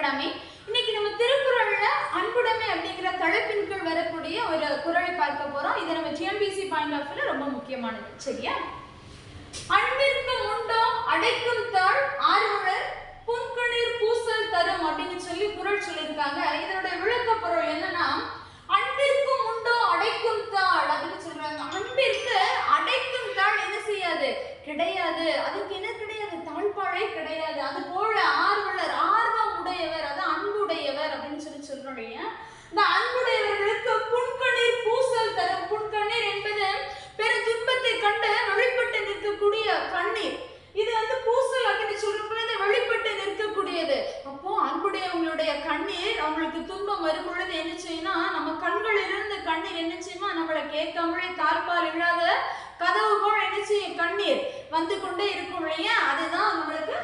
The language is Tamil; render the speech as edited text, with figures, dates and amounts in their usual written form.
அன்புடைமை. இன்னைக்கு நம்ம திருக்குறள்ல அன்புடைமை அப்படிங்கிற தலைப்பின் கீழ் வரக்கூடிய ஒரு குறளை பார்க்க போறோம். இது நம்ம டிஎன்பிஎஸ்சி பாயிண்ட் ஆஃப் வியூல ரொம்ப முக்கியமானது. சரியா? அன்பிற்கு உண்டோ அடைக்கும் தாழ் ஆர்வலர் புன்கணீர் பூசல் தரும் அப்படின்னு சொல்லி குறள் சொல்லியிருக்காங்க. இதனுடைய விளக்க பொருள் என்னன்னா, அன்பிற்கு உண்டோ அடைக்கும் தாழ் அப்படின்னு சொல்றாங்க. அன்பிற்கு அடைக்கும் தாழ் என்ன செய்யாது, கிடையாது. அதுக்கு என்ன கிடையாது, தாழ்பாடே கிடையாது. அது போல ஆர்வலர், ஆர்வம் உடையவர், அதான் அன்புடையவர் அப்படின்னு சொல்றோம். இந்த அன்புடையவர்களுக்கு புன்கணீர் பூசல் தரும். புன்கணீர் என்பது பெரும் துன்பத்தை கண்டு வெளிப்பட்டு நிற்கக்கூடிய கண்ணீர். இது பூசல் அப்படின்னு சொல்லும் பொழுது வெளிப்பட்டு நிற்கக்கூடியது. அப்போ அன்புடையவங்களுடைய கண்ணீர், அவங்களுக்கு துன்பம் வரும் பொழுது என்ன செய்யணும், நம்ம கண்களிலிருந்து கண்ணீர் என்ன செய்யுமா, நம்மளை கேட்காமலே தார்பால் இல்லாத கதவு போல் என்ன செய்யும், கண்ணீர் வந்து கொண்டே இருக்கும் இல்லையா? அதுதான் நம்மளுக்கு